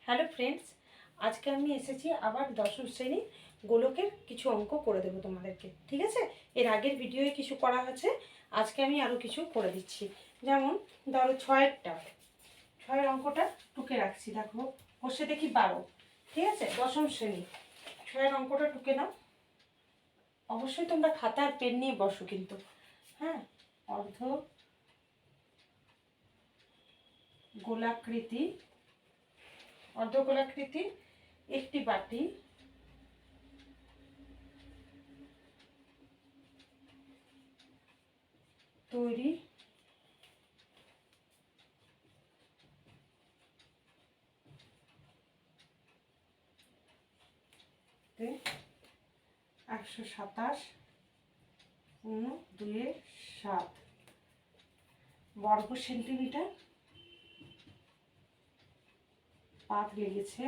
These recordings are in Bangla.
হ্যালো ফ্রেন্ডস, আজকে আমি এসেছি আবার দশম শ্রেণীর গোলকের কিছু অঙ্ক করে দেবো তোমাদেরকে। ঠিক আছে, এর আগের ভিডিওয়ে কিছু করা আছে, আজকে আমি আরও কিছু করে দিচ্ছি। যেমন ধরো ছয়ের অঙ্কটা টুকে রাখছি, দেখো বসে দেখি 12। ঠিক আছে, দশম শ্রেণী ছয়ের অঙ্কটা টুকে নাও। অবশ্যই তোমরা খাতা আর পেন নিয়ে বসো কিন্তু। হ্যাঁ, অর্ধ গোলাকৃতি অর্ধগোলাকৃতি একটি বাটি তৈরি 127 × 2 = 7 বর্গ সেন্টিমিটার পাত লেগেছে।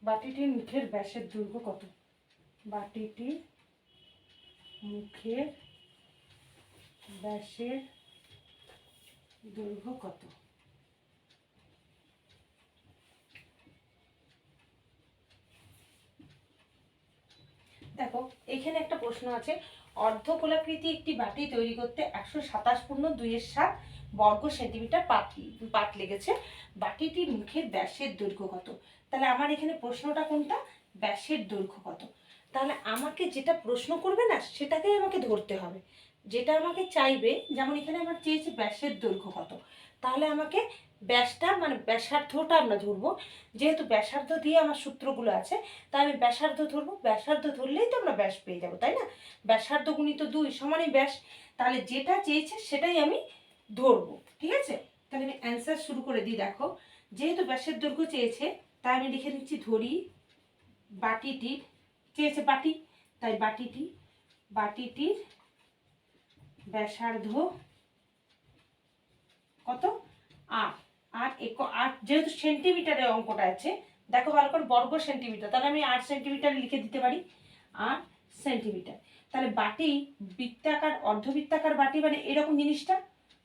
বাটিটির মুখের ব্যাসের দৈর্ঘ্য কত? বাটিটির মুখের ব্যাসের দৈর্ঘ্য কত? দেখো এখানে একটা প্রশ্ন আছে, অর্ধগোলাকৃতি একটি বাটি তৈরি করতে 127 × 2 = 7 বর্গ সেন্টিমিটার পাত লেগেছে। বাটিটির মুখের ব্যাসের দৈর্ঘ্য কত? তাহলে আমার এখানে প্রশ্নটা কোনটা? ব্যাসের দৈর্ঘ্য কত। তাহলে আমাকে যেটা প্রশ্ন করবে না সেটাকেই আমাকে ধরতে হবে, যেটা আমাকে চাইবে। যেমন এখানে আমার চেয়েছে ব্যাসের দৈর্ঘ্য কত, তাহলে আমাকে ব্যাসটা মানে ব্যাসার্ধটা আমরা ধরবো। যেহেতু ব্যাসার্ধ দিয়ে আমার সূত্রগুলো আছে, তাই আমি ব্যাসার্ধ ধরবো। ব্যাসার্ধ ধরলেই তো আমরা ব্যাস পেয়ে যাবো, তাই না? ব্যাসার্ধ গুণিত 2 সমানই ব্যাস। তাহলে যেটা চেয়েছে সেটাই আমি ধরবো। ঠিক আছে, তাহলে আমি অ্যান্সার শুরু করে দিই। দেখো, যেহেতু ব্যাসের দৈর্ঘ্য চেয়েছে তাই আমি লিখে দিচ্ছি ধরি বাটিটির, চেয়েছে বাটি, তাই বাটিটির ব্যাসার্ধ কত? 8। যেহেতু সেন্টিমিটারের অঙ্কটা আছে, দেখো ভালো করে বর্গ সেন্টিমিটার, তাহলে আমি 8 সেন্টিমিটার লিখে দিতে পারি। 8 সেন্টিমিটার। তাহলে বাটি বৃত্তাকার অর্ধবৃত্তাকার বাটি মানে এরকম জিনিসটা,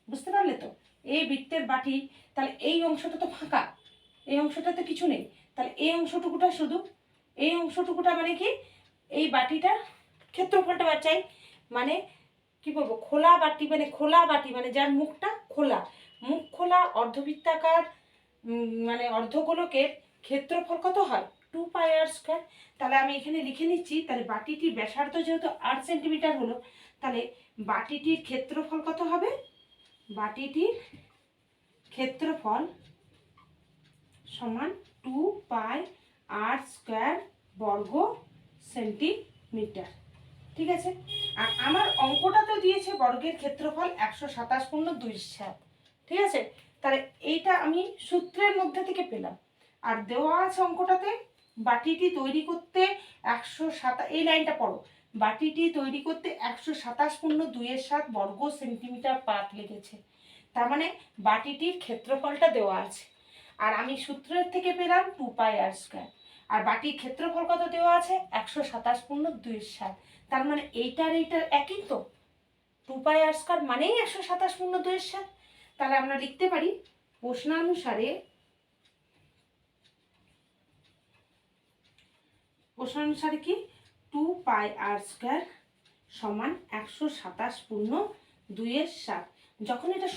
বুঝতে পারলে তো? এই বৃত্তের বাটি, তাহলে এই অংশটা তো ফাঁকা, এই অংশটাতে কিছু নেই। তাহলে এই অংশটুকুটা শুধু, এই অংশটুকুটা মানে কি? এই বাটিটার ক্ষেত্রফলটা চাই। মানে কি বলবো, খোলা বাটি মানে যার মুখটা খোলা, মুখ খোলা অর্ধবৃত্তাকার মানে অর্ধগোলকের ক্ষেত্রফল কত হয়? 2πr²। তাহলে আমি এখানে লিখে নিচ্ছি, তাহলে বাটিটির ব্যাসার্ধ যেহেতু 8 সেন্টিমিটার হলো, তাহলে বাটিটির ক্ষেত্রফল কত হবে? বাটিটির ক্ষেত্রফল সমান 2πr² বর্গ সেন্টিমিটার। ঠিক আছে, আর আমার অঙ্কটা তো দিয়েছে বর্গের ক্ষেত্রফল 127 × 2 = 7। ঠিক আছে, তাহলে এইটা আমি সূত্রের মধ্যে থেকে পেলাম। আর দেওয়া আছে অঙ্কটাতে বাটিটি তৈরি করতে 127, এই লাইনটা পড়ো, বাটিটি তৈরি করতে 127 × 2 = 7 বর্গ সেন্টিমিটার পাত লেগেছে। তার মানে বাটিটির ক্ষেত্রফলটা দেওয়া আছে, আর আমি সূত্রের থেকে পেলাম 2πr²। আর বাটির ক্ষেত্রফল কত দেওয়া আছে? 127 × 2 = 7। তার মানে এইটার একই তো, 2πr² মানেই 127 × 2 = 7। তাহলে আমরা লিখতে পারি প্রশ্নানুসারে কি 2πr² সমান 127 × 2 = 7। যখন এটা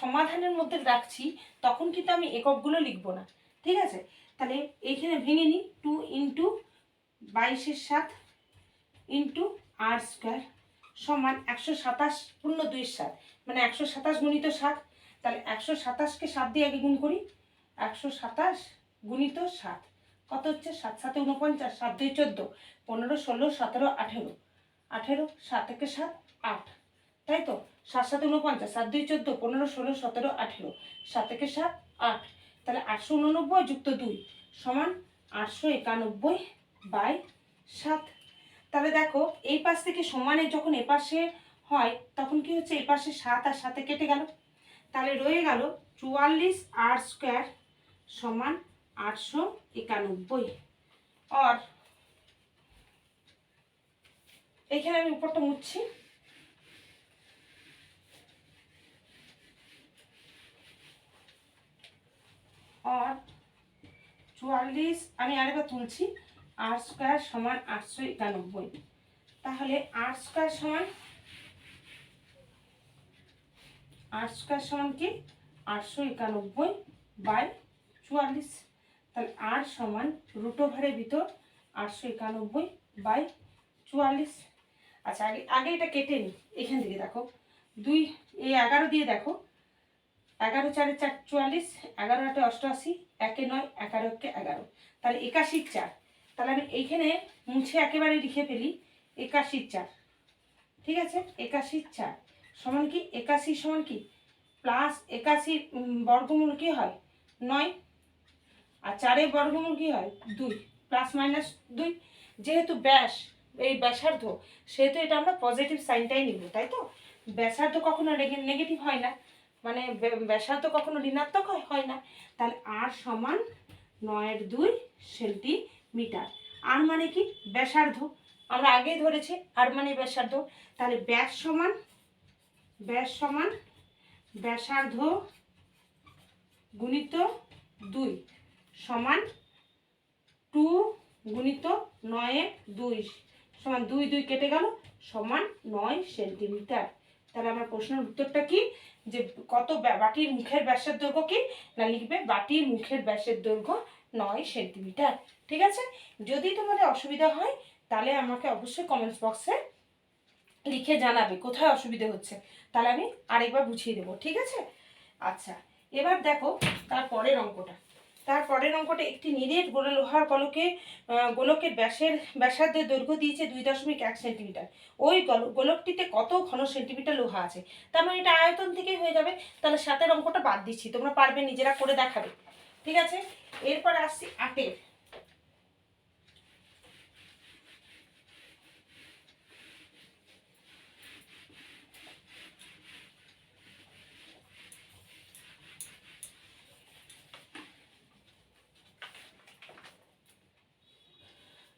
সমাধানের মধ্যে রাখছি তখন কিন্তু আমি এককগুলো লিখবো না। ঠিক আছে, তাহলে এইখানে ভেঙে নিই, 2 × 22/7 × r² সমান 127 × 2 = 7, মানে 127 × 7। তাহলে 127কে 7 দিয়ে আগে গুণ করি, 127 × 7 কত হচ্ছে? 7 × 7 = 49, 7 × 2 = 14, 15, 16, 17, 18, 18, 7 × 7 = 8, তাই তো? 7 × 7 = 49, 7 × 2 = 14, 15, 16, 17, 18, 7 × 7 = 8। তাহলে 889 + 2 সমান 891/7। তাহলে দেখো এই পাশ থেকে সমানে যখন এপাশে হয় তখন কি হচ্ছে, এই পাশে 7 আর 7 কেটে গেল, তাহলে রয়ে গেল 44r² সমান 891। আর এইখানে আমি উপরটা মুছছি, 44, আমি আরেকবার তুলছি, আর স্কোয়ার সমান 891। তাহলে আর স্কোয়ার সমান কি 891/44। তাহলে আর সমান রুট ওভারের ভিতর 891/44। আচ্ছা, আগে আগে এটা কেটে নিই। এখান থেকে দেখো 2 এই 11 দিয়ে দেখো, 11 4 4 44, 11 8 88, 1 9, 11 11, তাহলে 81 4। তাহলে আমি এইখানে মুছে একেবারে লিখে ফেলি 81 4। ঠিক আছে, 81 4 সমান কি 81 সমান কি প্লাস 81 বর্গমূল কি হয় 9, আর 4 বর্গমূল কি হয় 2, প্লাস মাইনাস 2। যেহেতু ব্যাস এই ব্যাসার্ধ, সেহেতু এটা আমরা পজিটিভ সাইনটাই নিব, তাই তো। ব্যাসার্ধ কখনো নেগেটিভ হয় না, মানে ব্যাসার্ধ কখনো ঋণাত্মক হয় না। তাহলে আর সমান 9/2 সেন্টিমিটার। আর মানে কি ব্যাসার্ধ, আমরা আগেই ধরেছি আর মানে ব্যাসার্ধ। তাহলে ব্যাস সমান ব্যাসার্ধ গুণিত 2 সমান 2 গুণিত 9/2 সমান 2 2 কেটে গেল, সমান 9 সেন্টিমিটার। তাহলে আমার প্রশ্নের উত্তরটা কি, যে কত বাটির মুখের ব্যাসের দৈর্ঘ্য কি না, লিখবে বাটির মুখের ব্যাসের দৈর্ঘ্য 9 সেন্টিমিটার। ঠিক আছে, যদি তোমাদের অসুবিধা হয় তাহলে আমাকে অবশ্যই কমেন্টস বক্সে লিখে জানাবে কোথায় অসুবিধা হচ্ছে, তাহলে আমি আরেকবার বুঝিয়ে দেবো। ঠিক আছে। আচ্ছা, এবার দেখো তারপরের অঙ্কটা একটি নিরেট লোহার গোলকের ব্যাসার্ধের দৈর্ঘ্য দিয়েছে 2.1 সেন্টিমিটার। ওই গোলকটিতে কত ঘন সেন্টিমিটার লোহা আছে। তার মানে এটা আয়তন থেকেই হয়ে যাবে। তাহলে 7 অঙ্কটা বাদ দিচ্ছি, তোমরা পারবে, নিজেরা করে দেখাবে। ঠিক আছে, এরপর আসছি 8।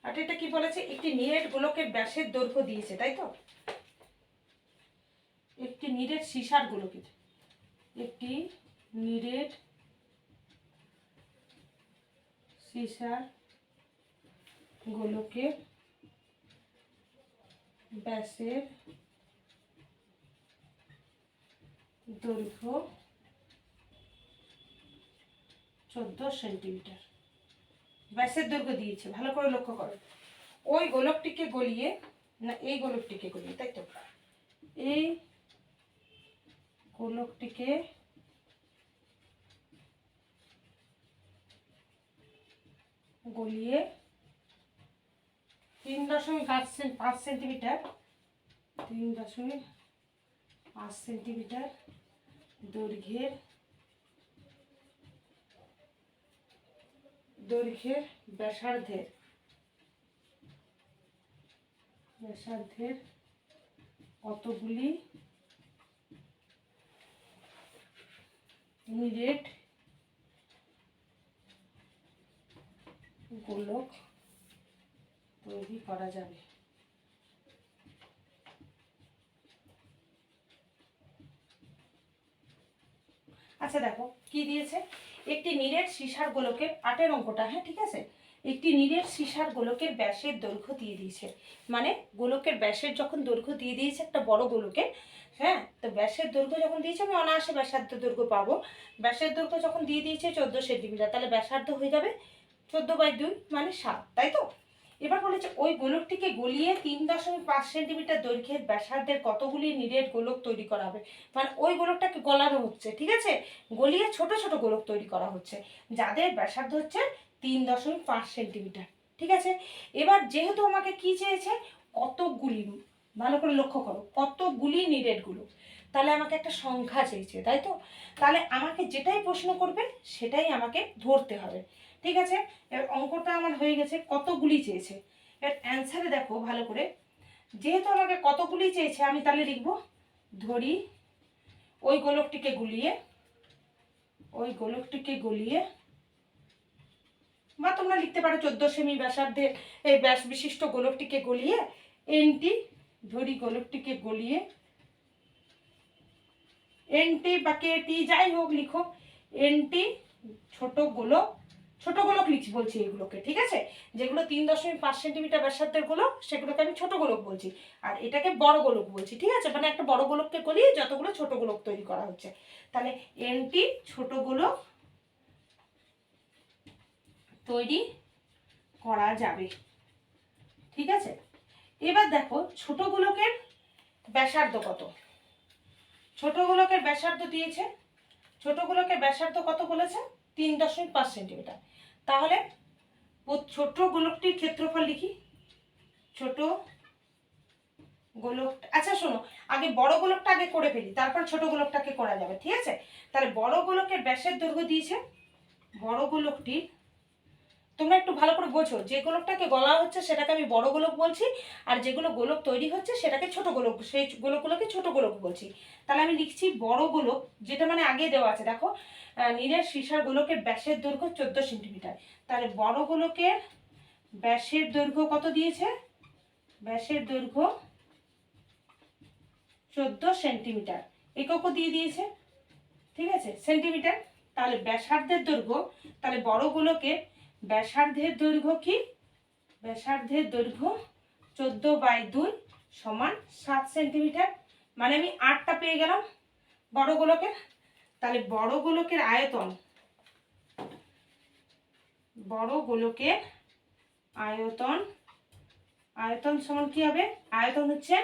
আর এটা কি বলেছে, একটি নিরেট গোলকের ব্যাসের দৈর্ঘ্য দিয়েছে, তাই তো। একটি নিরেট সীসার গোলকের, একটি নিরেট সীসার গোলকের ব্যাসের দৈর্ঘ্য 14 সেন্টিমিটার। ব্যাসের দৈর্ঘ্য দিয়েছে, ভালো করে লক্ষ্য করো। ওই গোলকটিকে গলিয়ে, না এই গোলকটিকে গলিয়ে, তাই তো, এই গোলকটিকে গলিয়ে 3.5 সেন্টিমিটার 3.5 সেন্টিমিটার দৈর্ঘ্যের ব্যাসার্ধের কতগুলি নিরেট গোলক তৈরি করা যাবে। আচ্ছা দেখো কি দিয়েছে, একটি নিরেট সীসার গোলকের 8 অঙ্কটা, হ্যাঁ ঠিক আছে। একটি নিরেট সীসার গোলকের ব্যাসের দৈর্ঘ্য দিয়ে দিয়েছে, মানে গোলকের ব্যাসের যখন দৈর্ঘ্য দিয়ে দিয়েছে একটা বড় গোলকের, হ্যাঁ, তো ব্যাসের দৈর্ঘ্য যখন দিয়েছে আমি অনায়াসে ব্যাসার্ধ দৈর্ঘ্য পাবো। ব্যাসের দৈর্ঘ্য যখন দিয়ে দিয়েছে 14 সেন্টিমিটার, তাহলে ব্যাসার্ধ হয়ে যাবে 14/2 মানে 7, তাই তো। এবার বলেছে ওই গোলকটিকে গলিয়ে 3.5 সেন্টিমিটার দৈর্ঘ্যের ব্যাসার্ধের কতগুলি নিরেট গোলক তৈরি করা হবে। মানে ওই গোলকটাকে গলানো হচ্ছে, ঠিক আছে, গলিয়ে ছোট ছোট গোলক তৈরি করা হচ্ছে যাদের ব্যাসার্ধ হচ্ছে 3.5 সেন্টিমিটার। ঠিক আছে, এবার যেহেতু আমাকে কি চেয়েছে, কতগুলি, ভালো করে লক্ষ্য করো, কতগুলি নিরেট গোলক, তাহলে আমাকে একটা সংখ্যা চেয়েছে, তাই তো। তাহলে আমাকে যেটাই প্রশ্ন করবে সেটাই আমাকে ধরতে হবে। ঠিক আছে, এর অঙ্কটা আমার হয়ে গেছে, কতগুলি চেয়েছে। এর অ্যান্সারে দেখো ভালো করে, যেহেতু আমাকে কতগুলি চেয়েছে আমি তাহলে লিখব, ধরি ওই গোলকটিকে গলিয়ে, বা তোমরা লিখতে পারো 14 সেমি ব্যাসার্ধের এই ব্যাস বিশিষ্ট গোলকটিকে গলিয়ে এনটি, ধরি গোলকটিকে গলিয়ে এনটি বা কেটি যাই হোক লিখো, এনটি ছোট গোলক ছোট গোলক লিখছি বলছি এগুলোকে, ঠিক আছে? যেগুলো 3.5 সেন্টিমিটার ব্যাসার্ধের গোলক সেগুলোকে আমি ছোট গোলক বলছি, আর এটাকে বড় গোলক বলছি, ঠিক আছে? মানে একটা বড় গোলককে গলিয়ে যতগুলো ছোট গোলক তৈরি করা হচ্ছে, তাহলে nটি ছোট গোলক তৈরি করা যাবে, ঠিক আছে? এবার দেখো ছোট গোলকের ব্যাসার্ধ কত। ছোট গোলকের ব্যাসার্ধ দিয়েছে, ছোট গোলকের ব্যাসার্ধ কত বলেছে? 3.5 সেন্টিমিটার। তাহলে ছোট গোলকটির ক্ষেত্রফল লিখি। ছোট গোলক, আচ্ছা শোনো, আগে বড় গোলকটা আগে করে ফেলি, তারপর ছোট গোলকটাকে করা যাবে, ঠিক আছে? তাহলে বড় গোলকের ব্যাসের দৈর্ঘ্য দিয়েছে, বড় গোলকটি, তোমরা একটু ভালো করে বোঝো, যে গোলকটাকে গলা হচ্ছে সেটাকে আমি বড় গোলক বলছি, আর যেগুলো গোলক তৈরি হচ্ছে সেটাকে ছোট গোলক, সেই গোলকগুলোকে ছোট গোলক বলছি। তাহলে আমি লিখছি বড় গোলক, যেটা মানে আগে দেওয়া আছে, দেখো নীলের সীসার গোলকের ব্যাসের দৈর্ঘ্য 14 সেন্টিমিটার। তাহলে বড় গোলকের ব্যাসের দৈর্ঘ্য কত দিয়েছে? ব্যাসের দৈর্ঘ্য 14 সেন্টিমিটার, এককও দিয়ে দিয়েছে, ঠিক আছে? সেন্টিমিটার। তাহলে ব্যাসার্ধের দৈর্ঘ্য, তাহলে বড় গোলকের ব্যাসার্ধের দৈর্ঘ্য কি? ব্যাসার্ধের দৈর্ঘ্য 14/2 সমান 7 সেন্টিমিটার, মানে আমি 8টা পেয়ে গেলাম বড় গোলকের। তাহলে বড় গোলকের আয়তন, বড় গোলকের আয়তন, আয়তন সমান কি হবে? আয়তন হচ্ছে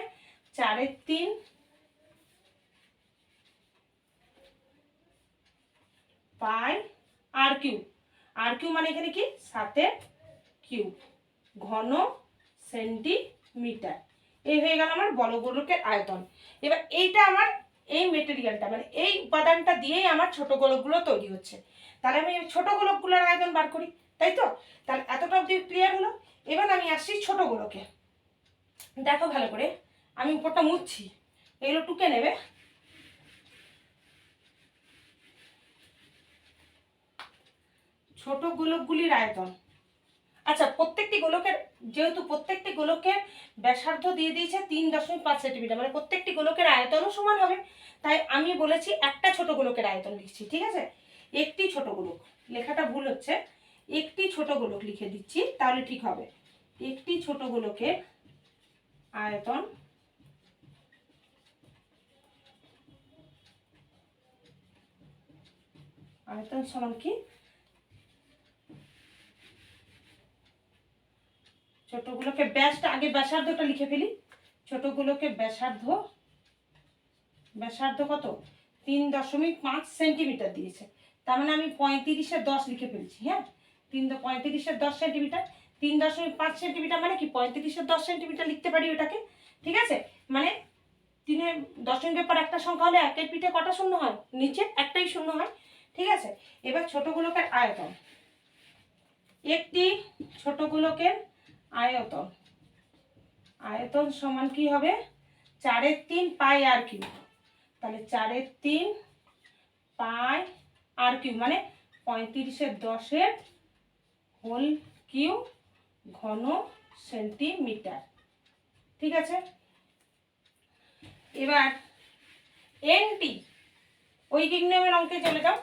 4/3 পাই আর কিউব। আর কিউব মানে এখানে কি? 7 কিউব ঘন সেন্টিমিটার। এই হয়ে গেল আমার বড় গোলকের আয়তন। এবার এইটা আমার এই মেটেরিয়ালটা, মানে এই উপাদানটা দিয়েই আমার ছোট গোলকগুলো তৈরি হচ্ছে। তাহলে আমি ছোট গোলকগুলোর আয়তন বার করি, তাই তো? তাহলে এতটা অবধি ক্লিয়ার হলো। এবার আমি আসছি ছোট গোলকে। দেখো ভালো করে, আমি উপরটা মুছছি, এগুলো টুকে নেবে। ছোট গোলকগুলির আয়তন, আচ্ছা প্রত্যেকটি গোলকের, যেহেতু প্রত্যেকটি গোলকের ব্যাসার্ধ দিয়ে দিয়েছে 3.5 সেন্টিমিটার, মানে প্রত্যেকটি গোলকের আয়তনও সমান হবে, তাই আমি বলেছি একটা ছোট গোলকের আয়তন লিখছি, ঠিক আছে? একটি ছোট গোলক, লেখাটা ভুল হচ্ছে, একটি ছোট গোলক লিখে দিচ্ছি, তাহলে ঠিক হবে। একটি ছোট গোলকের আয়তন আয়তন সমান কি? ছোট গোলকের ব্যাসটা, আগে ব্যাসার্ধটা লিখে ফেলি। ছোট গোলকের ব্যাসার্ধ, ব্যাসার্ধ কত? 3.5 সেন্টিমিটার দিয়েছে, তার মানে আমি 35-এর 10 লিখে ফেলছি। হ্যাঁ, 35-এর 10 সেন্টিমিটার, 3.5 সেন্টিমিটার মানে কি 35-এর 10 সেন্টিমিটার লিখতে পারি ওটাকে, ঠিক আছে? মানে 3-এর দশমিকের পর একটা সংখ্যা হলে একের পিঠে কটা শূন্য হয়? নিচে একটাই শূন্য হয়, ঠিক আছে? এবার ছোট গোলকের আয়তন, একটি ছোট গোলকের আয়তন, আয়তন সমান কি হবে? 4/3 পাই আর কিউব। তাহলে 4/3 পাই আর কিউব মানে 35-এর 10 হোল কিউব ঘন সেন্টিমিটার, ঠিক আছে? এবার এনটি, ঐকিক নিয়মের অঙ্কে চলে যাও।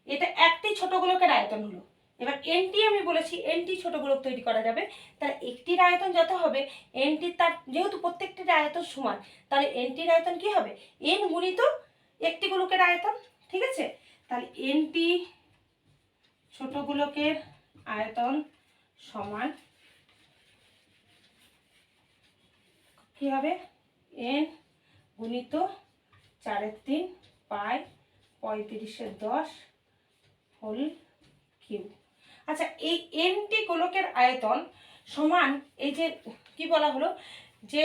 এটা একটি ছোট গোলকের আয়তন হলো। এবার এনটি আমি বলেছি এনটি ছোট গোলক তৈরি করা যাবে, তাহলে একটির আয়তন যত হবে এনটির, তার যেহেতু প্রত্যেকটির আয়তন সমান, তাহলে এনটির আয়তন কি হবে? এন গুণিত একটি গোলকের আয়তন, ঠিক আছে? তাহলে এনটি ছোট গোলকের আয়তন সমান কি হবে? এন গুণিত 4/3 পাই 35-এর 10 হোল কিউব। আচ্ছা, এই এনটি গোলকের আয়তন সমান, এই যে কি বলা হলো যে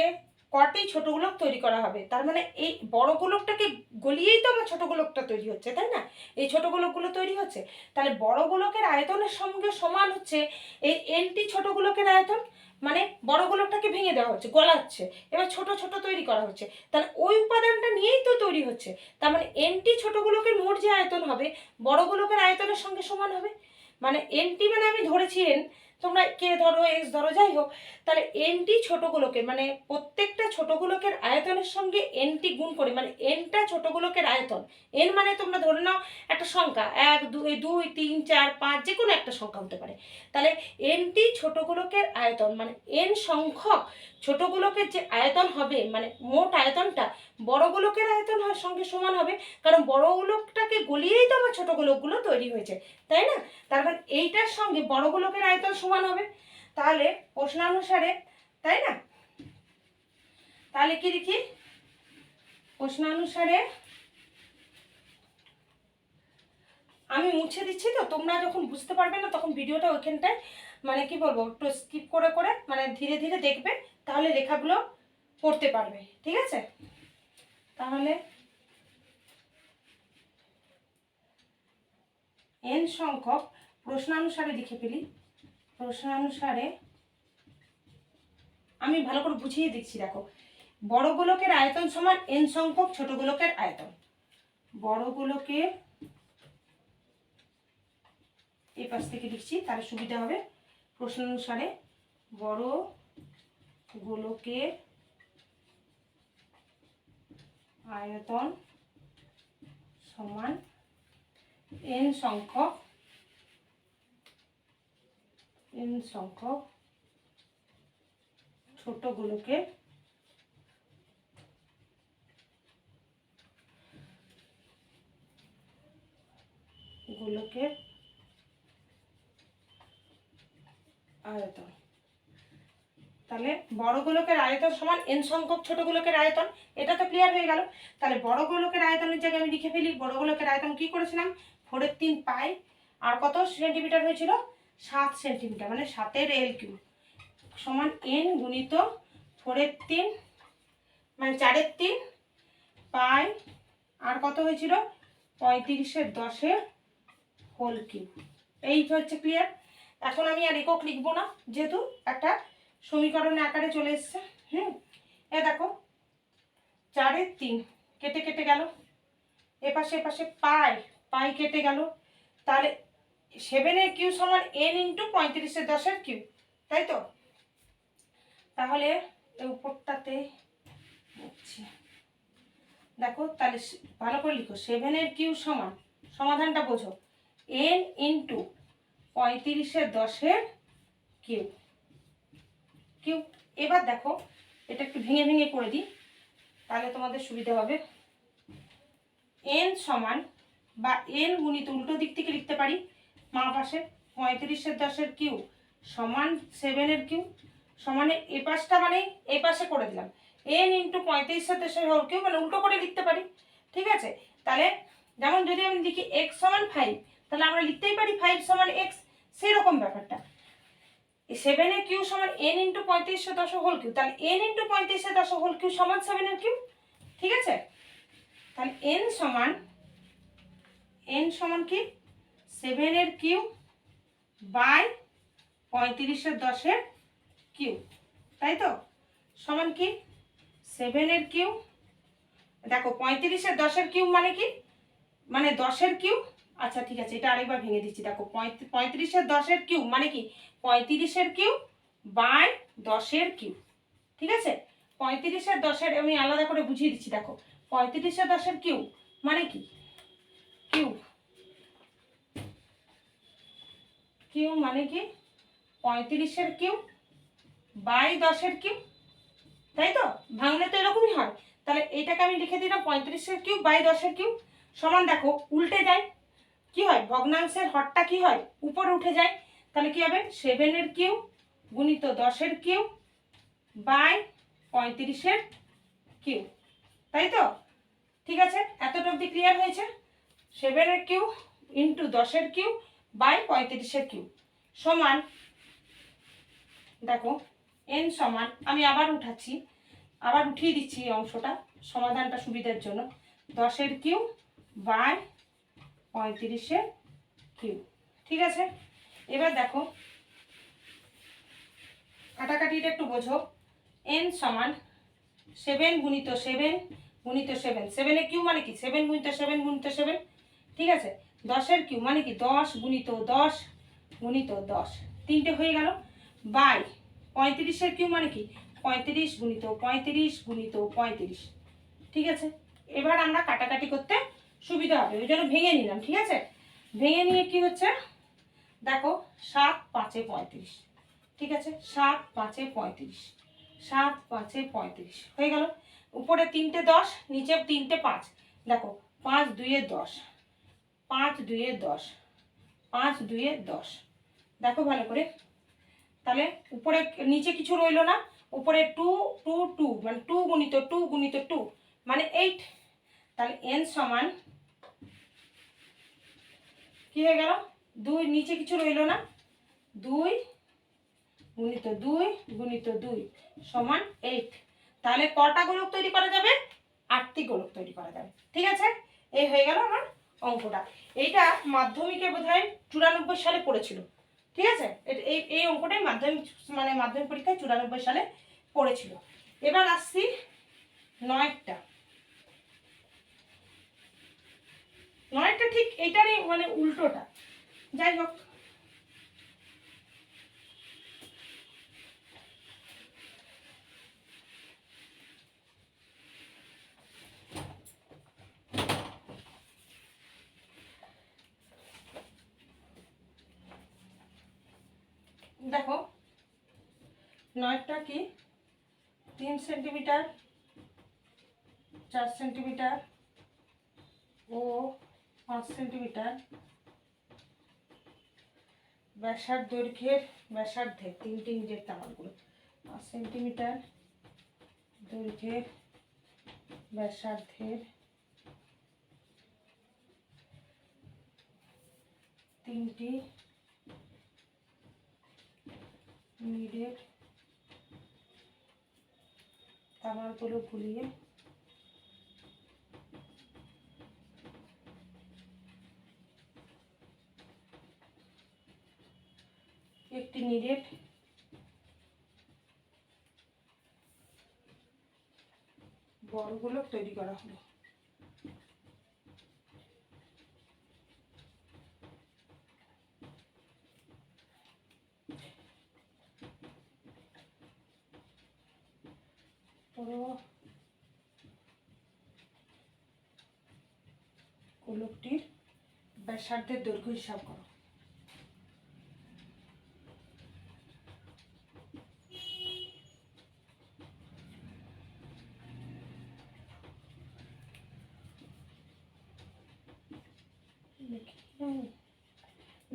কটি ছোট গোলক তৈরি করা হবে, তার মানে এই বড় গোলকটাকে গলিয়েই তো আমার ছোট গোলকটা তৈরি হচ্ছে, তাই না? এই ছোট গোলকগুলো তৈরি হচ্ছে, তাহলে বড় গোলকের আয়তনের সঙ্গে সমান হচ্ছে এই এনটি ছোট গোলকের আয়তন, মানে বড় গোলকটাকে ভেঙে দেওয়া হচ্ছে, গলাচ্ছে, এবার ছোট ছোট তৈরি করা হচ্ছে, তাহলে ওই উপাদানটা নিয়েই তো তৈরি হচ্ছে, তার মানে এনটি ছোট গোলকের মোট যে আয়তন হবে বড় গোলকের আয়তনের সঙ্গে সমান হবে। মানে এনটি মানে আমি ধরেছি এন, তোমরা কে ধরো, এক্স ধরো, যাই হোক। তাহলে এনটি ছোট গোলকের মানে প্রত্যেকটা ছোট গোলকের আয়তনের সঙ্গে এনটি গুণ করে, মানে এনটা ছোট গোলকের আয়তন। এন মানে তোমরা ধরে নাও একটা সংখ্যা, 1 2 2 3 4 5, যে কোনো একটা সংখ্যা হতে পারে। তাহলে এনটি ছোট গোলকের আয়তন মানে এন সংখ্যক ছোট গোলকের যে আয়তন হবে, মানে মোট আয়তনটা বড় গোলকের আয়তন সঙ্গে সমান হবে, কারণ বড় গোলকটাকে গলিয়েই তো আমার ছোট গোলকগুলো তৈরি হয়েছে, তাই না? তারপর এইটার সঙ্গে বড় গোলকের আয়তন সমান হবে। তাহলে প্রশ্নানুসারে, তাই না? তাহলে কি লিখি? প্রশ্নানুসারে আমি মুছে দিচ্ছি, তো তোমরা যখন বুঝতে পারবে না তখন ভিডিওটা ওইখানটায় মানে কি বলবো, একটু স্কিপ করে করে মানে ধীরে ধীরে দেখবে, তাহলে লেখাগুলো পড়তে পারবে, ঠিক আছে? তাহলে এন সংখ্যক, প্রশ্নানুসারে লিখে ফেলি, প্রশ্নানুসারে আমি ভালো করে বুঝিয়ে দিচ্ছি। দেখো, বড় গোলকের আয়তন সমান এন সংখ্যক ছোট গোলকের আয়তন। বড় গোলকের, এই পাশ থেকে লিখছি তাহলে সুবিধা হবে। প্রশ্নানুসারে বড় গোলকের আয়তন সমান এন সংখ্যক ছোট গোলকের আয়তন। তাহলে বড় গোলকের আয়তন সমান এন সংখ্যক ছোট গোলকের আয়তন, এটা তো ক্লিয়ার হয়ে গেল। তাহলে বড় গোলকের আয়তনের জায়গায় আমি লিখে ফেলি, বড় গোলকের আয়তন কি করেছিলাম, 4/3 পাই, আর কত সেন্টিমিটার হয়েছিল, 7 সেন্টিমিটার, মানে 7 এল কিউব সমান এন গুণিত 4/3 মানে 4/3 পাই, আর কত হয়েছিল, 35/10 হোল কিউব। এই হচ্ছে ক্লিয়ার। এখন আমি আর একক লিখবো না, যেহেতু একটা সমীকরণের আকারে চলে এসছে। এ দেখো 4/3 কেটে কেটে গেল, এপাশে এপাশে পাই কেটে গেল। তাহলে 7 কিউ সমান n ইন্টু 35/10 কিউ, তাই তো? তাহলে এই উপরটাতে দেখো, তাহলে ভালো করে লিখো, 7 কিউ সমান, সমাধানটা বোঝো, n ইন্টু 35/10 কিউ। এবার দেখো, এটা একটু ভেঙে ভেঙে করে দিই, তাহলে তোমাদের সুবিধা হবে। n সমান বা n গুণিত, উল্টো দিক থেকে লিখতে পারি, মা পাশে 35/10 কিউ সমান 7 কিউ, সমানে এ পাশটা মানে এই পাশে করে দিলাম, n ইন্টু 35/10 হোল কিউ, মানে উল্টো করে লিখতে পারি, ঠিক আছে? তাহলে যেমন যদি আমি লিখি x সমান 5, তাহলে আমরা লিখতেই পারি 5 সমান x, সেরকম ব্যাপারটা। 7 কিউ সমান n ইন্টু 35/10 হোল কিউ, তাহলে n ইন্টু 35/10 হোল কিউ সমান 7 কিউ, ঠিক আছে? তাহলে n সমান কি, 7 কিউ বাই 35/10 কিউ, তাই তো? সমান কি, 7 কিউ, দেখো 35/10 কিউ মানে কি, মানে 10 কিউ। আচ্ছা ঠিক আছে, এটা আরেকবার ভেঙে দিচ্ছি। দেখো 35/10 কিউ মানে কি, 35 কিউ বাই 10 কিউ, ঠিক আছে? 35/10 আমি আলাদা করে বুঝিয়ে দিচ্ছি। দেখো 35/10 কিউ মানে কি, কিউ মানে কি 35 কিউ বাই 10 কিউ, তাই তো? ভাঙলে তো এরকমই হয়। তাহলে এইটাকে আমি লিখে দিলাম 35 কিউ বাই 10 কিউ সমান, দেখো উল্টে যায়, কি হয়, ভগ্নাংশের হরটা কি হয়, উপরে উঠে যায়। তাহলে কি হবে, 7 কিউ গুণিত 10 কিউ বাই 35 কিউ, তাই তো? ঠিক আছে, এতটা অবধি ক্লিয়ার হয়েছে। 7 Q into 10 Q by 35 Q সমান, দেখো n সমান, আমি আবার উঠাচ্ছি, আবার উঠিয়ে দিচ্ছি এই অংশটা সমাধানটা সুবিধার জন্য, 10 কিউ বাই 35 কিউ, ঠিক আছে? এবার দেখো কাটাকাটিটা একটু বোঝো, n সমান 7 গুণিত 7 গুণিত 7, 7 কিউ মানে কি 7 গুণিত 7 গুণিত 7, ঠিক আছে? 10 কিউ মানে কি 10 গুণিত 10 গুণিত 10, তিনটে হয়ে গেল, বাই 35-এর কিউ মানে কি 35 গুণিত 35 গুণিত 35। ঠিক আছে, এবার আমরা কাটাকাটি করতে সুবিধা হবে, ওই জন্য ভেঙে নিলাম। ঠিক আছে, ভেঙে নিয়ে কি হচ্ছে দেখো, 7 5 35। ঠিক আছে, 7 5 35, 7 5 35 হয়ে গেল। উপরে 3টে 10, নিচে 3টে 5। দেখো 5 2 10, 5 2 10, 5 2 10। দেখো ভালো করে, তাহলে উপরে নিচে কিছু রইলো না, উপরে 2 2 2 মানে 2 গুণিত 2 গুণিত 2 মানে 8। তাহলে n সমান কি হয়ে গেল, 2, নিচে কিছু রইলো না, 2 গুণিত 2 গুণিত 2 সমান 8। তাহলে কটা গোলক তৈরি করা যাবে, 8টি গোলক তৈরি করা যাবে। ঠিক আছে, এই হয়ে গেল আমার অঙ্কটা। এইটা মাধ্যমিকে বোধহয় 94 সালে পড়েছিল। ঠিক আছে, এই এই অঙ্কটাই মাধ্যমিক পরীক্ষায় 94 সালে পড়েছিল। এবার আসছি 9টা। 9টা ঠিক এইটারই মানে উল্টোটা, যাই হোক। দেখো 9টা কি 3 সেন্টিমিটার, 4 সেন্টিমিটার ও 5 সেন্টিমিটার ব্যাসার্ধের 3টে নিজের তামারগুলো, 5 সেন্টিমিটার দৈর্ঘ্যের ব্যাসার্ধের 3টি নিজের তামারগুলো গুলিয়ে একটি নিরেট বড়গুলো তৈরি করা হলো। গোলকটির ব্যাসার্ধের দৈর্ঘ্য হিসাব করো।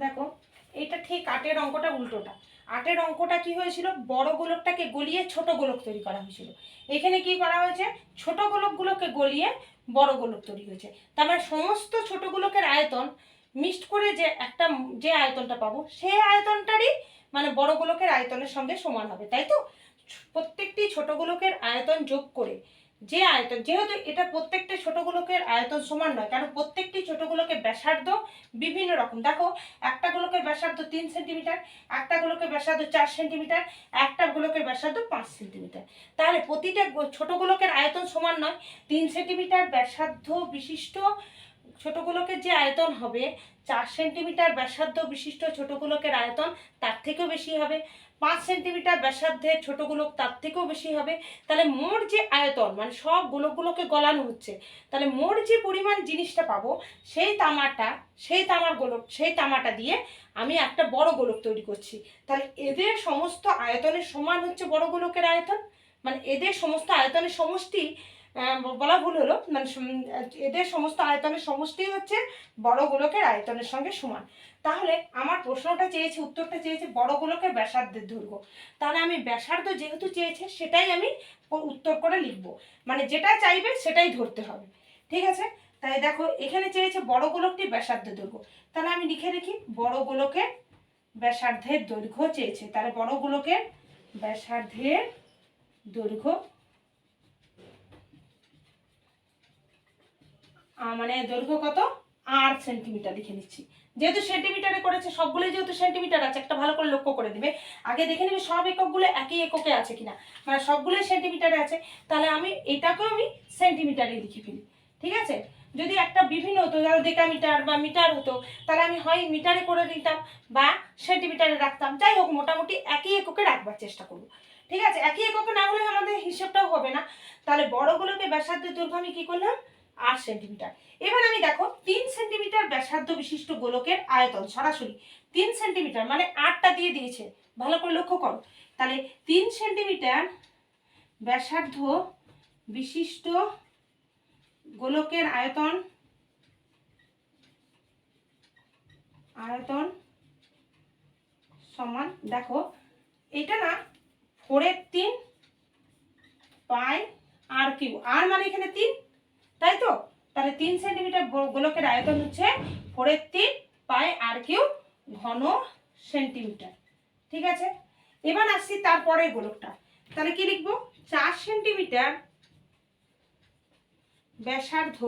দেখো এটা ঠিক 8-এর অঙ্কটা উল্টোটা। 8-এর অঙ্কটা কি হয়েছিল, বড় গোলকটাকে গলিয়ে ছোট গোলক তৈরি করা হয়েছিল। এখানে কি করা হয়েছে, ছোট গোলকগুলোকে গলিয়ে বড় গোলক তৈরি হয়েছে। তার মানে সমস্ত ছোট গোলকের আয়তন মিক্সড করে যে আয়তনটা পাবো, সেই আয়তনটারই মানে বড় গোলকের আয়তনের সঙ্গে সমান হবে, তাই তো। প্রত্যেকটি ছোট গোলকের আয়তন যোগ করে যে আয়তন, যেহেতু এটা প্রত্যেকটা ছোট গোলকের আয়তন সমান নয়, কারণ প্রত্যেকটি ছোট গোলকের ব্যাসার্ধ বিভিন্ন রকম। দেখো একটা গোলকের ব্যাসার্ধ 3 সেন্টিমিটার, একটা গোলকের ব্যাসার্ধ 4 সেন্টিমিটার, একটা গোলকের ব্যাসার্ধ 5 সেন্টিমিটার। তাহলে প্রতিটা ছোট গোলকের আয়তন সমান নয়। 3 সেন্টিমিটার ব্যাসার্ধ বিশিষ্ট ছোট গোলকের যে আয়তন হবে, 4 সেন্টিমিটার ব্যাসার্ধ বিশিষ্ট ছোট গোলকের আয়তন তার থেকেও বেশি হবে, 5 সেন্টিমিটার ব্যাসার্ধের ছোট গোলক তার থেকেও বেশি হবে। তাহলে মোট যে আয়তন মানে সব গোলকগুলোকে গলানো হচ্ছে, তাহলে মোট যে পরিমাণ জিনিসটা পাবো, সেই তামাটা দিয়ে আমি একটা বড় গোলক তৈরি করছি। তাহলে এদের সমস্ত আয়তনের সমান হচ্ছে বড় গোলকের আয়তন, মানে এদের সমস্ত আয়তনের সমষ্টি বলা ভুল হলো, মানে এদের সমস্ত আয়তনের সমষ্টি হচ্ছে বড় গোলকের আয়তনের সঙ্গে সমান। তাহলে আমার উত্তরটা চেয়েছে বড় গোলকের ব্যাসার্ধের দৈর্ঘ্য। তাহলে আমি ব্যাসার্ধ যেহেতু চেয়েছে সেটাই আমি উত্তর করে লিখবো, মানে যেটা চাইবে সেটাই ধরতে হবে। ঠিক আছে, তাই দেখো এখানে চেয়েছে বড় গোলকটির ব্যাসার্ধের দৈর্ঘ্য, তাহলে আমি লিখে রেখি বড় গোলকের ব্যাসার্ধের দৈর্ঘ্য চেয়েছে। তাহলে বড় গোলকের ব্যাসার্ধের দৈর্ঘ্য মানে দৈর্ঘ্য কত, 8 সেন্টিমিটার লিখে নিচ্ছি। যেহেতু সেন্টিমিটারে করেছে, সবগুলোই যেহেতু সেন্টিমিটার আছে, একটা ভালো করে লক্ষ্য করে দিবে, আগে দেখে নেবে সব এককগুলো একই এককে আছে কিনা, মানে সবগুলোই সেন্টিমিটারে আছে। তাহলে আমি এটাকেও আমি সেন্টিমিটারে লিখে ফেলি। ঠিক আছে। যদি একটা বিভিন্ন হতো, ধরো ডেকামিটার বা মিটার হতো, তাহলে আমি হয় মিটারে করে দিতাম বা সেন্টিমিটারে রাখতাম। যাই হোক, মোটামুটি একই এককে রাখবার চেষ্টা করব। ঠিক আছে, একই এককে না হলে আমাদের হিসেবটাও হবে না। তাহলে বড়গুলোকে ব্যাসার্ধের দৈর্ঘ্য আমি কি করলাম, 8 সেন্টিমিটার। এবার আমি দেখো 3 সেন্টিমিটার ব্যাসার্ধ বিশিষ্ট গোলকের আয়তন সরাসরি 3 সেন্টিমিটার, মানে 8টা দিয়ে দিয়েছে, ভালো করে লক্ষ্য করো। তাহলে 3 সেন্টিমিটার ব্যাসার্ধ বিশিষ্ট গোলকের আয়তন সমান, দেখো এটা না 4/3 পাই আর কিউ, আর মানে এখানে 3, তাই তো। তাহলে 3 সেন্টিমিটার গোলকের আয়তন হচ্ছে 4/3 পাই আর কিউ ঘন সেন্টিমিটার। ঠিক আছে, এবার আসছি তারপরের গোলকটা। তাহলে কি লিখবো, 4 সেন্টিমিটার ব্যাসার্ধ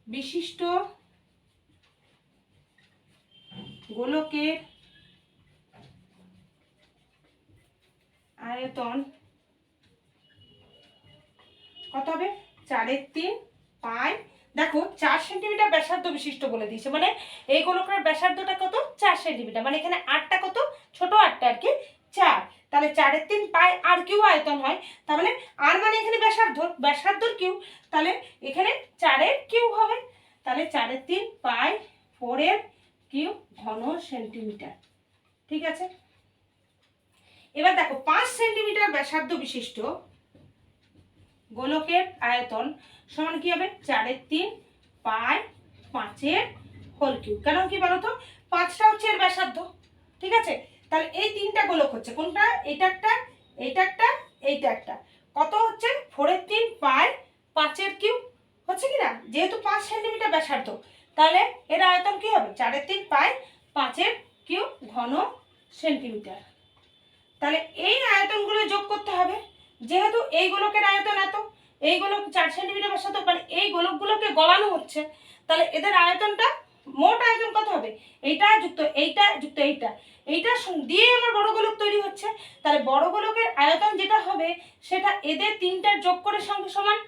বিশিষ্ট গোলকের আয়তন কত হবে, 4/3 পাই। দেখো 4 সেন্টিমিটার ব্যাসার্ধ বিশিষ্ট বলে দিয়েছে, মানে এই গোলকের ব্যাসার্ধটা কত, 4 সেন্টিমিটার, মানে এখানে 8টা কত, ছোট 8টা আর কি 4। তাহলে 4/3 পাই আর কিউ আয়তন হয়, তার মানে আর মানে এখানে ব্যাসার্ধর কিউ, তাহলে এখানে 4-এর কিউ হবে। তাহলে 4/3 পাই 4-এর কিউ ঘন সেন্টিমিটার। ঠিক আছে, এবার দেখো 5 সেন্টিমিটার ব্যাসার্ধ বিশিষ্ট গোলকের আয়তন সমান কি হবে, 4/3 পাই 5-এর হোল কিউব। কেন কি বলতো, 5টা হচ্ছে এর ব্যাসার্ধ। ঠিক আছে, তাহলে এই 3টা গোলক হচ্ছে কোনটা, এটা একটা, এইটা একটা, এইটা একটা, কত হচ্ছে 4/3 পাই 5-এর কিউব হচ্ছে কি না, যেহেতু 5 সেন্টিমিটার ব্যাসার্ধ, তাহলে এর আয়তন কি হবে, 4/3 পাই 5-এর কিউব ঘন সেন্টিমিটার। তাহলে এই আয়তনগুলো যোগ করতে হবে, যেহেতু এই গোলকের আয়তন এত, এই গোলক 4 সেন্টিমিটার ব্যাসার্ধ, মানে এই গোলকগুলোকে গলানো হচ্ছে, তাহলে এদের আয়তনটা, মোট আয়তন কত হবে, এইটা যুক্ত এইটা যুক্ত এইটা, এইটা দিয়ে আমার বড় গোলক তৈরি হচ্ছে। তাহলে বড় গোলকের আয়তন যেটা হবে সেটা এদের 3টার যোগ করে সঙ্গে সমান।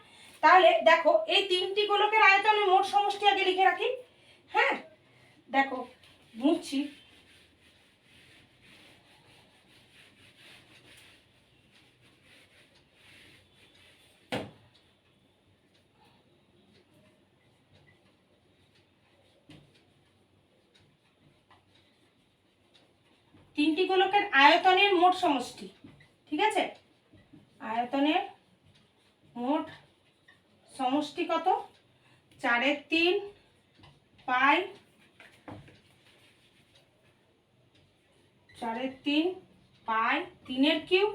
তাহলে দেখো এই 3টি গোলকের আয়তনের মোট সমষ্টি আগে লিখে রাখি। হ্যাঁ, দেখো মুছছি, তিনটি গোলকের আয়তনের মোট সমষ্টি। ঠিক আছে, আয়তনের মোট সমষ্টি কত, 4/3 পাই 3-এর কিউব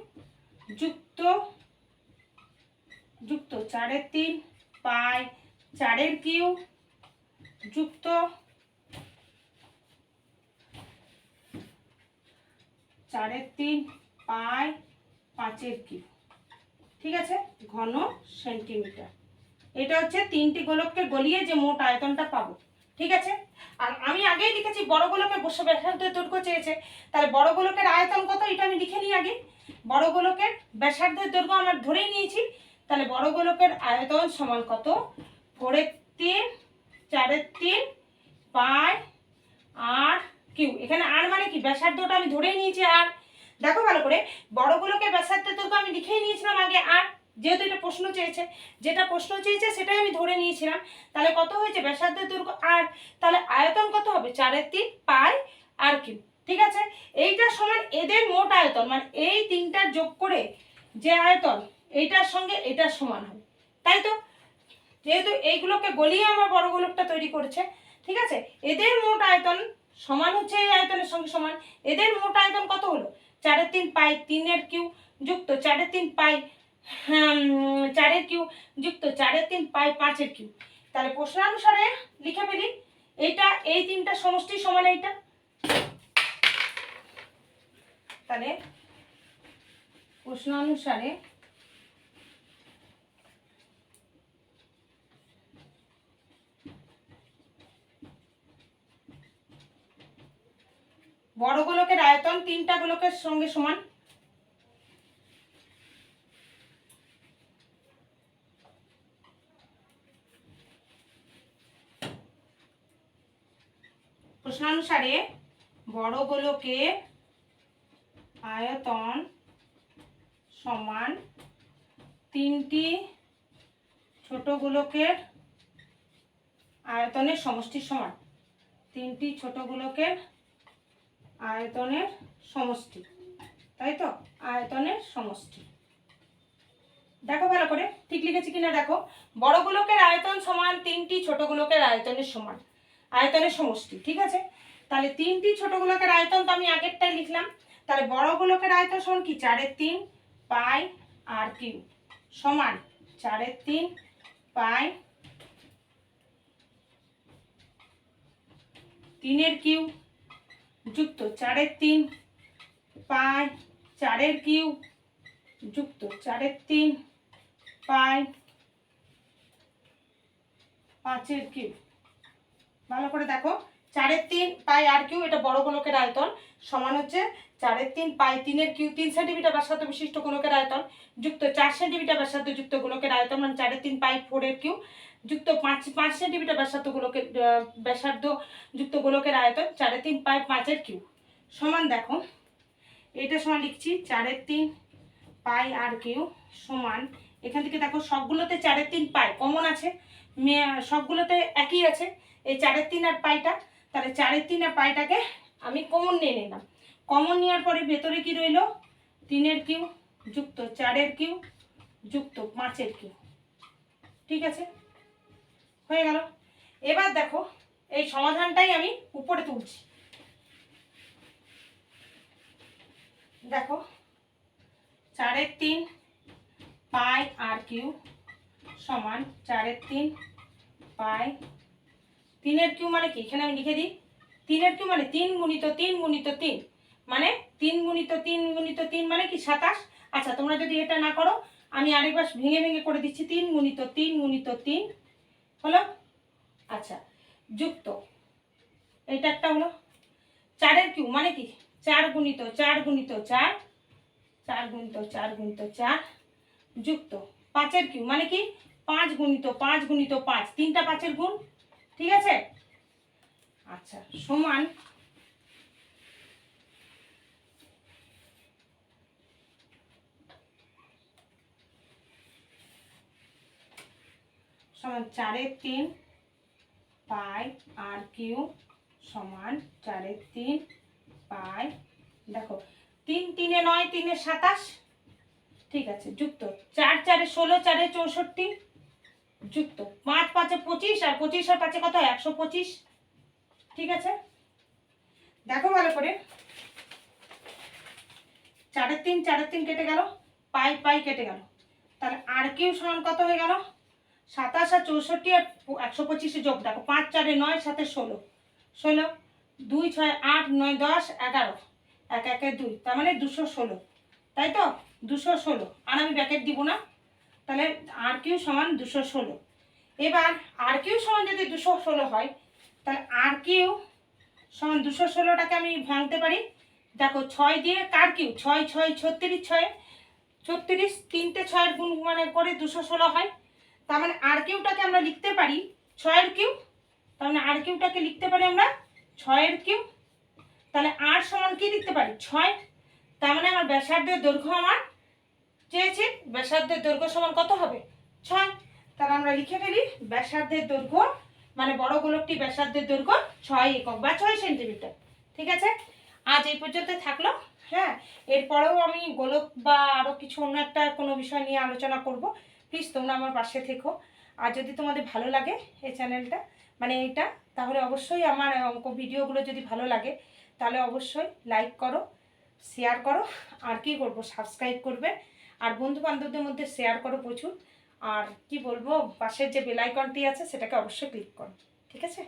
যুক্ত 4/3 পাই 4-এর কিউব যুক্ত 4/3 পাই 5-এর কিউব। ঠিক আছে, ঘন সেন্টিমিটার। এটা হচ্ছে 3টি গোলককে গলিয়ে যে মোট আয়তনটা পাবো। ঠিক আছে, আর আমি আগেই লিখেছি বড় গোলকের ব্যাসার্ধের দৈর্ঘ্য চেয়েছে, তাহলে বড় গোলকের আয়তন কত এটা আমি লিখে নিই আগে। বড় গোলকের ব্যাসার্ধের দৈর্ঘ্য আমরা ধরেই নিয়েছি, তাহলে বড় গোলকের আয়তন সমান কত, 4/3 4/3 পাই আর কিউ। এখানে আর মানে কি, ব্যাসার্ধটা আমি ধরেই নিয়েছি আর। দেখো ভালো করে, বড় গোলকের ব্যাসার্ধের দৈর্ঘ্য আমি লিখেই নিয়েছিলাম আগে আর, যেহেতু এটা প্রশ্ন চেয়েছে, যেটা প্রশ্ন চেয়েছে সেটাই আমি ধরে নিয়েছিলাম। তাহলে কত হয়েছে, ব্যাসার্ধের দৈর্ঘ্য আর, তাহলে আয়তন কত হবে, 4/3 পাই আর কিউ। ঠিক আছে, এইটা সমান এদের মোট আয়তন, মানে এই 3টার যোগ করে যে আয়তন এইটার সঙ্গে এটার সমান হবে, তাই তো। যেহেতু এইগুলোকে গলিয়ে আমার বড় গোলকটা তৈরি করেছে। ঠিক আছে, এদের মোট আয়তন সমান হচ্ছে এই আয়তনের সঙ্গে সমান। এদের মোট আয়তন কত হলো, 4/3 পাই 3-এর কিউ যুক্ত 4/3 পাই 4-এর কিউ যুক্ত 4/3 পাই 5-এর কিউ। তাহলে প্রশ্নানুসারে লিখে ফেলি, এইটা এই 3টা সমষ্টি সমান এইটা। তাহলে প্রশ্নানুসারে বড় গোলকের আয়তন 3টা গোলকের সঙ্গে সমান। প্রশ্নানুসারে বড় গোলকের আয়তন সমান 3টি ছোট গোলকের আয়তনের সমষ্টির সমান। 3টি ছোট গোলকের আয়তনের সমষ্টি, তাই তো, আয়তনের সমষ্টি। দেখো ভালো করে ঠিক লিখেছি কিনা দেখো। বড় গোলকের আয়তন সমান 3টি ছোট গোলকের আয়তনের সমান, আয়তনের সমষ্টি। ঠিক আছে, তাহলে 3টি ছোট গোলকের আয়তন তো আমি আগেরটাই লিখলাম। তাহলে বড় গোলকের আয়তন সমান কি 4/3 পাই আর কিউ সমান 4/3 পাই 3 কিউ যুক্ত 4/3 পাই 4 কিউ যুক্ত 4/3 পাই 5 কিউ। ভালো করে দেখো, 4/3 পাই আর কিউ এটা বড় গোলকের আয়তন সমান হচ্ছে 4/3 পাই 3 কিউ 3 সেন্টিমিটার ব্যাসার্ধ বিশিষ্ট গোলকের আয়তন যুক্ত 4 সেন্টিমিটার ব্যাসার্ধ যুক্ত গোলকের আয়তন মানে 4/3 পাই 4 কিউ যুক্ত 5 সেন্টিমিটার ব্যাসার্ধ গোলকের ব্যাসার্ধ যুক্ত গোলকের আয়তন 4/3 পাই 5 কিউ সমান। দেখো এটা সমান লিখছি 4/3 পাই আর কিউ সমান, এখান থেকে দেখো সবগুলোতে 4/3 পাই কমন আছে, সবগুলোতে একই আছে এই 4/3 আর পাইটা। তাহলে 4/3 আর পাইটাকে আমি কমন নিয়ে নিলাম। কমন নেওয়ার পরে ভেতরে কি রইল 3 কিউ যুক্ত 4 কিউ যুক্ত 5 কিউ। ঠিক আছে, হয়ে গেল। এবার দেখো এই সমাধানটাই আমি উপরে তুলছি। দেখো 4/3 পাই আর কিউ সমান 4/3 পাই 3 কিউ মানে কি, এখানে আমি লিখে দিই 3 কিউ মানে 3 গুণিত 3 গুণিত 3 মানে 3 গুণিত 3 গুণিত 3 মানে কি 27। আচ্ছা তোমরা যদি এটা না করো আমি আরেকবার ভেঙে ভেঙে করে দিচ্ছি 3 গুণিত 3 গুণিত 3 হলো। আচ্ছা যুক্ত এটা একটা হলো 4 কিউ মানে কি 4 গুণিত 4 গুণিত 4 4 গুণিত 4 গুণিত 4 যুক্ত 5 কিউ মানে কি 5 গুণিত 5 গুণিত 5 তিনটা 5 গুণ। ঠিক আছে, আচ্ছা সমান সমান 4/3 পাই আর কিউ সমান 4/3 পাই, দেখো 3 3 9 3 27। ঠিক আছে, যুক্ত 4 4 16 4 64 যুক্ত 5 5 25 আর 25 আর 5 কত হয় 125। ঠিক আছে, দেখো ভালো করে 4/3 4/3 কেটে গেল, পাই পাই কেটে গেল, তাহলে আর কিউ সমান কত হয়ে গেল 27 আর 64 আর 125 যোগ। দেখো 5 4 9 7 16 16 2 6 8 9 10 11 1 1 2 তার মানে 216, তাই তো 216। আর আমি ব্র্যাকেট দিব না, তাহলে আর কিউ সমান 216। এবার আর কিউ সমান যদি 216 হয় তাহলে আর কিউ সমান 216টাকে আমি ভাঙতে পারি। দেখো 6 দিয়ে কার কিউ 6 6 36 6 36 তিনটে 6 গুণ মানে করে 216 হয়। তার মানে আর কিউটাকে আমরা লিখতে পারি 6 কিউ, তার মানে আর কিউটাকে লিখতে পারি আমরা 6 কিউ। তাহলে আর সমান কি লিখতে পারি 6, তার মানে আমার ব্যাসার্ধের দৈর্ঘ্য আমার চেয়েছি, ব্যাসার্ধের দৈর্ঘ্য সমান কত হবে 6। তাহলে আমরা লিখে ফেলি ব্যাসার্ধের দৈর্ঘ্য মানে বড় গোলকটি ব্যাসার্ধের দৈর্ঘ্য 6 একক বা 6 সেন্টিমিটার। ঠিক আছে, আজ এই পর্যন্ত থাকলো। হ্যাঁ, এরপরেও আমি গোলক বা আরও কিছু অন্য একটা কোনো বিষয় নিয়ে আলোচনা করব। প্লিজ তোমরা আমার পাশে থেকো। আর যদি তোমাদের ভালো লাগে এই চ্যানেলটা মানে এইটা, তাহলে অবশ্যই আমার অঙ্ক ভিডিওগুলো যদি ভালো লাগে তাহলে অবশ্যই লাইক করো, শেয়ার করো, আর কি করব সাবস্ক্রাইব করবে, আর বন্ধু বান্ধবদের মধ্যে শেয়ার করো প্রচুর। আর কি বলবো, পাশের যে বেল আইকনটি আছে সেটাকে অবশ্যই ক্লিক করো। ঠিক আছে।